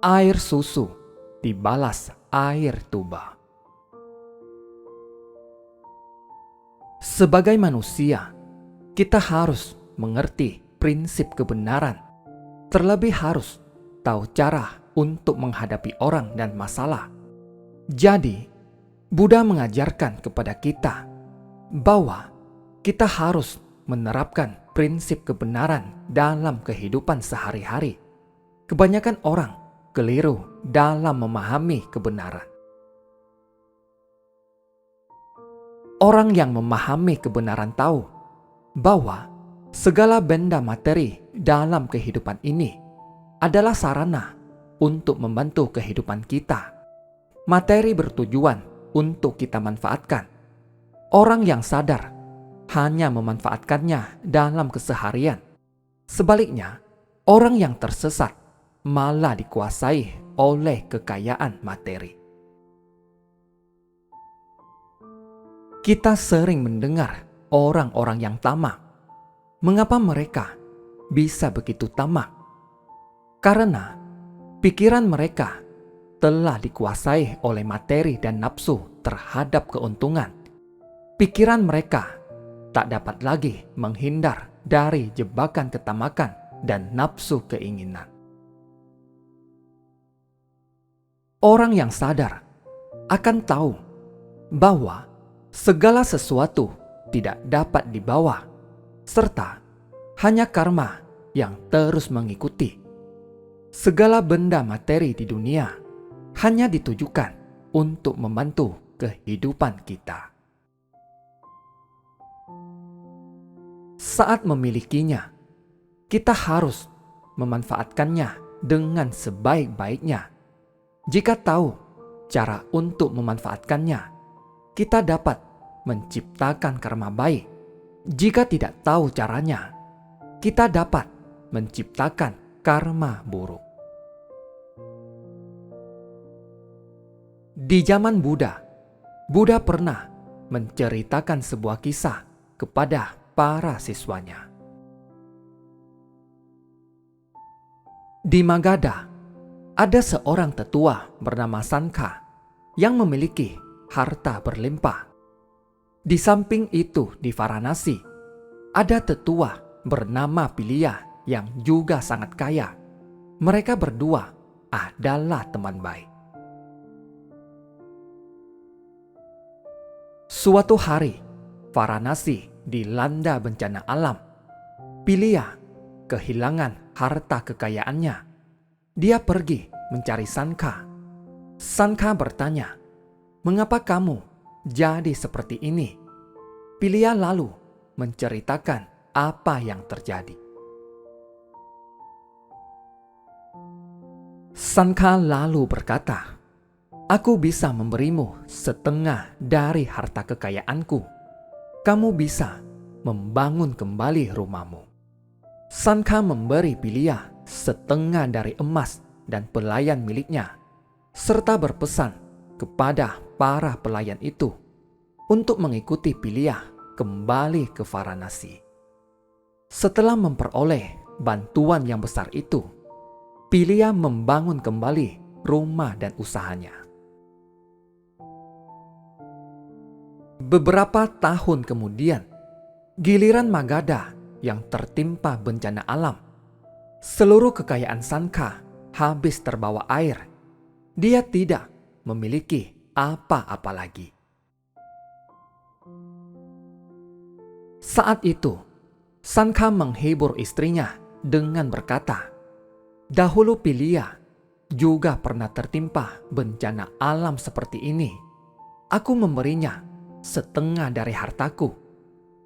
Air susu dibalas air tuba. Sebagai manusia, kita harus mengerti prinsip kebenaran, terlebih harus tahu cara untuk menghadapi orang dan masalah. Jadi, Buddha mengajarkan kepada kita bahwa kita harus menerapkan prinsip kebenaran dalam kehidupan sehari-hari. Kebanyakan orang keliru dalam memahami kebenaran. Orang yang memahami kebenaran tahu bahwa segala benda materi dalam kehidupan ini adalah sarana untuk membantu kehidupan kita. Materi bertujuan untuk kita manfaatkan. Orang yang sadar hanya memanfaatkannya dalam keseharian. Sebaliknya, orang yang tersesat malah dikuasai oleh kekayaan materi. Kita sering mendengar orang-orang yang tamak. Mengapa mereka bisa begitu tamak? Karena pikiran mereka telah dikuasai oleh materi dan nafsu terhadap keuntungan. Pikiran mereka tak dapat lagi menghindar dari jebakan ketamakan dan nafsu keinginan. Orang yang sadar akan tahu bahwa segala sesuatu tidak dapat dibawa, serta hanya karma yang terus mengikuti. Segala benda materi di dunia hanya ditujukan untuk membantu kehidupan kita. Saat memilikinya, kita harus memanfaatkannya dengan sebaik-baiknya. Jika tahu cara untuk memanfaatkannya, kita dapat menciptakan karma baik. Jika tidak tahu caranya, kita dapat menciptakan karma buruk. Di zaman Buddha, Buddha pernah menceritakan sebuah kisah kepada para siswanya. Di Magadha, ada seorang tetua bernama Sankha yang memiliki harta berlimpah. Di samping itu di Varanasi, ada tetua bernama Pilia yang juga sangat kaya. Mereka berdua adalah teman baik. Suatu hari, Varanasi dilanda bencana alam. Pilia kehilangan harta kekayaannya. Dia pergi mencari Sankha. Sankha bertanya, "Mengapa kamu jadi seperti ini?" Pilia lalu menceritakan apa yang terjadi. Sankha lalu berkata, "Aku bisa memberimu setengah dari harta kekayaanku. Kamu bisa membangun kembali rumahmu." Sankha memberi Pilia setengah dari emas dan pelayan miliknya, serta berpesan kepada para pelayan itu untuk mengikuti Pilia kembali ke Varanasi. Setelah memperoleh bantuan yang besar itu, Pilia membangun kembali rumah dan usahanya. Beberapa tahun kemudian, giliran Magadha yang tertimpa bencana alam. Seluruh kekayaan Sankha habis terbawa air. Dia tidak memiliki apa-apa lagi. Saat itu, Sankha menghibur istrinya dengan berkata, "Dahulu Pilia juga pernah tertimpa bencana alam seperti ini. Aku memberinya setengah dari hartaku.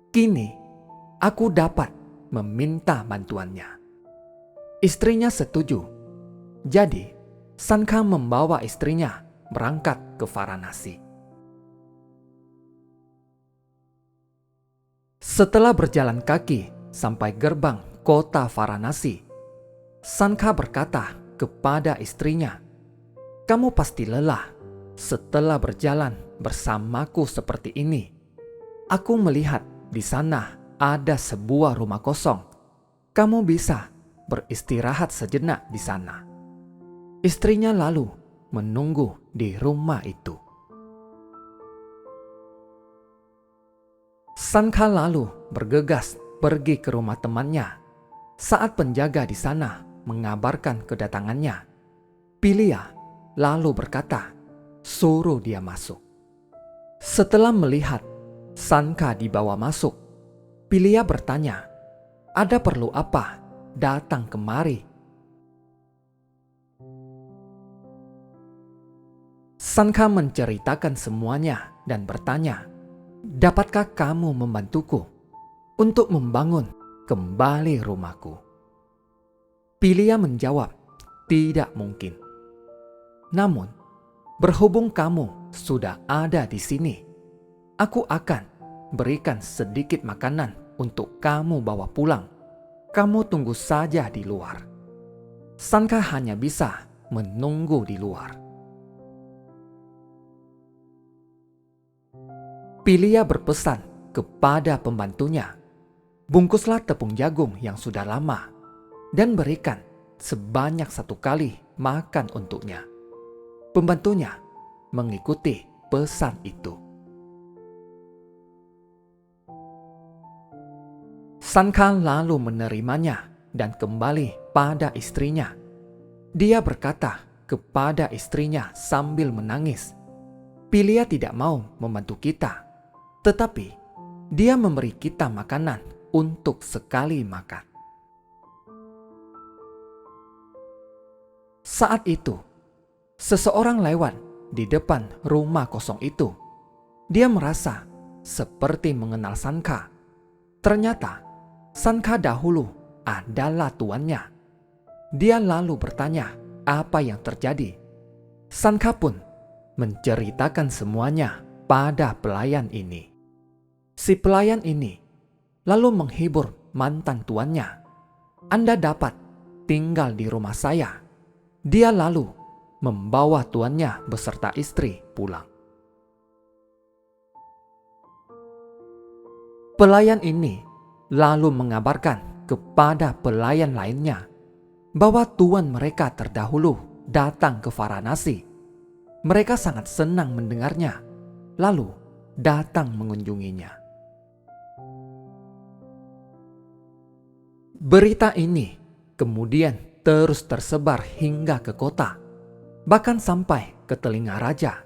Kini, aku dapat meminta bantuannya." Istrinya setuju. Jadi, Sankha membawa istrinya berangkat ke Varanasi. Setelah berjalan kaki sampai gerbang kota Varanasi, Sankha berkata kepada istrinya, "Kamu pasti lelah setelah berjalan bersamaku seperti ini. Aku melihat di sana ada sebuah rumah kosong. Kamu bisa beristirahat sejenak di sana." Istrinya lalu menunggu di rumah itu. Sankha lalu bergegas pergi ke rumah temannya. Saat penjaga di sana mengabarkan kedatangannya, Pilia lalu berkata, "Suruh dia masuk." Setelah melihat Sankha dibawa masuk, Pilia bertanya, "Ada perlu apa datang kemari?" Sankha menceritakan semuanya dan bertanya, "Dapatkah kamu membantuku untuk membangun kembali rumahku?" Pilia menjawab, "Tidak mungkin. Namun, berhubung kamu sudah ada di sini, aku akan berikan sedikit makanan untuk kamu bawa pulang. Kamu tunggu saja di luar." Sankha hanya bisa menunggu di luar. Pilia berpesan kepada pembantunya, "Bungkuslah tepung jagung yang sudah lama dan berikan sebanyak 1 kali makan untuknya." Pembantunya mengikuti pesan itu. Sankha lalu menerimanya dan kembali pada istrinya. Dia berkata kepada istrinya sambil menangis, "Pilia tidak mau membantu kita, tetapi dia memberi kita makanan untuk sekali makan." Saat itu, seseorang lewat di depan rumah kosong itu. Dia merasa seperti mengenal Sankha. Ternyata Sankha dahulu adalah tuannya. Dia lalu bertanya apa yang terjadi. Sankha pun menceritakan semuanya pada pelayan ini. Si pelayan ini lalu menghibur mantan tuannya. "Anda dapat tinggal di rumah saya." Dia lalu membawa tuannya beserta istri pulang. Pelayan ini lalu mengabarkan kepada pelayan lainnya bahwa tuan mereka terdahulu datang ke Varanasi. Mereka sangat senang mendengarnya, lalu datang mengunjunginya. Berita ini kemudian terus tersebar hingga ke kota, bahkan sampai ke telinga raja.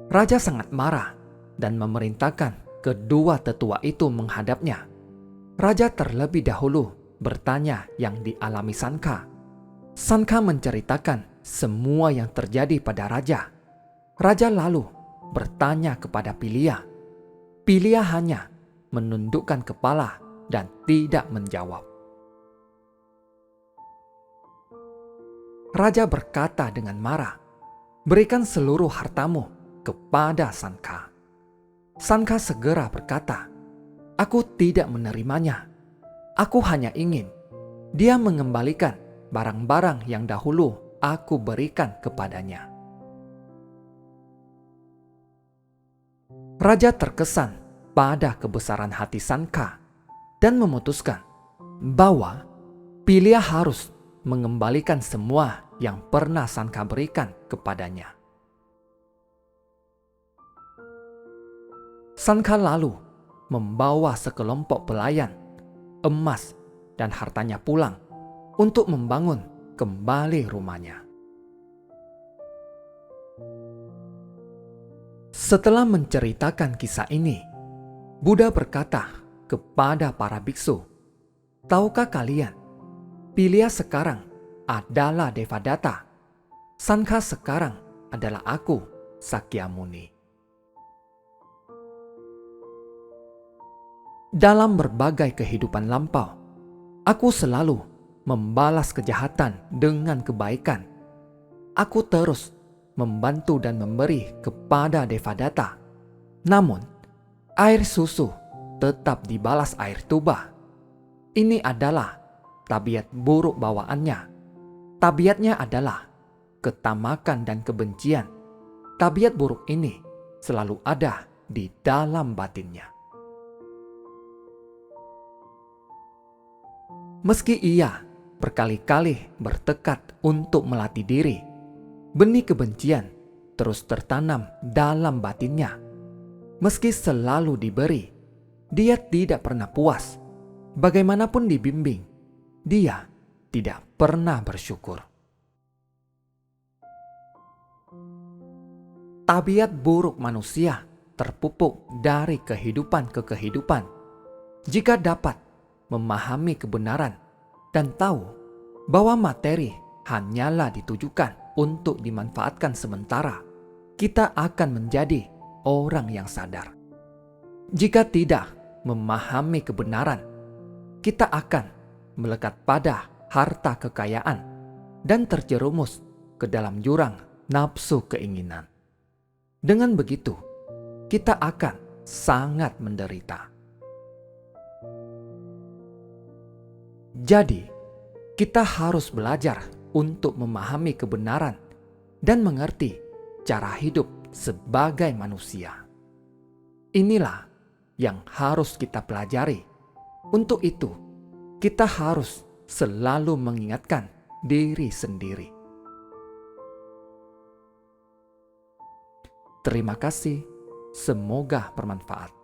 Raja sangat marah dan memerintahkan kedua tetua itu menghadapnya. Raja terlebih dahulu bertanya yang dialami Sankha. Sankha menceritakan semua yang terjadi pada raja. Raja lalu bertanya kepada Pilia. Pilia hanya menundukkan kepala dan tidak menjawab. Raja berkata dengan marah, "Berikan seluruh hartamu kepada Sankha." Sankha segera berkata, "Aku tidak menerimanya. Aku hanya ingin dia mengembalikan barang-barang yang dahulu aku berikan kepadanya." Raja terkesan pada kebesaran hati Sankha dan memutuskan bahwa Pilia harus mengembalikan semua yang pernah Sankha berikan kepadanya. Sankha lalu membawa sekelompok pelayan, emas, dan hartanya pulang untuk membangun kembali rumahnya. Setelah menceritakan kisah ini, Buddha berkata kepada para biksu, "Tahukah kalian, Pilia sekarang adalah Devadatta. Sankha sekarang adalah aku, Sakyamuni." Dalam berbagai kehidupan lampau, aku selalu membalas kejahatan dengan kebaikan. Aku terus membantu dan memberi kepada Devadatta. Namun, air susu tetap dibalas air tuba. Ini adalah tabiat buruk bawaannya. Tabiatnya adalah ketamakan dan kebencian. Tabiat buruk ini selalu ada di dalam batinnya. Meski ia berkali-kali bertekad untuk melatih diri benih kebencian terus tertanam dalam batinnya. Meski selalu diberi, dia tidak pernah puas. Bagaimanapun dibimbing, dia tidak pernah bersyukur. Tabiat buruk manusia terpupuk dari kehidupan ke kehidupan. Jika dapat memahami kebenaran dan tahu bahwa materi hanyalah ditujukan untuk dimanfaatkan sementara, kita akan menjadi orang yang sadar. Jika tidak memahami kebenaran, kita akan melekat pada harta kekayaan dan terjerumus ke dalam jurang nafsu keinginan. Dengan begitu, kita akan sangat menderita. Jadi, kita harus belajar untuk memahami kebenaran dan mengerti cara hidup sebagai manusia. Inilah yang harus kita pelajari. Untuk itu, kita harus selalu mengingatkan diri sendiri. Terima kasih, semoga bermanfaat.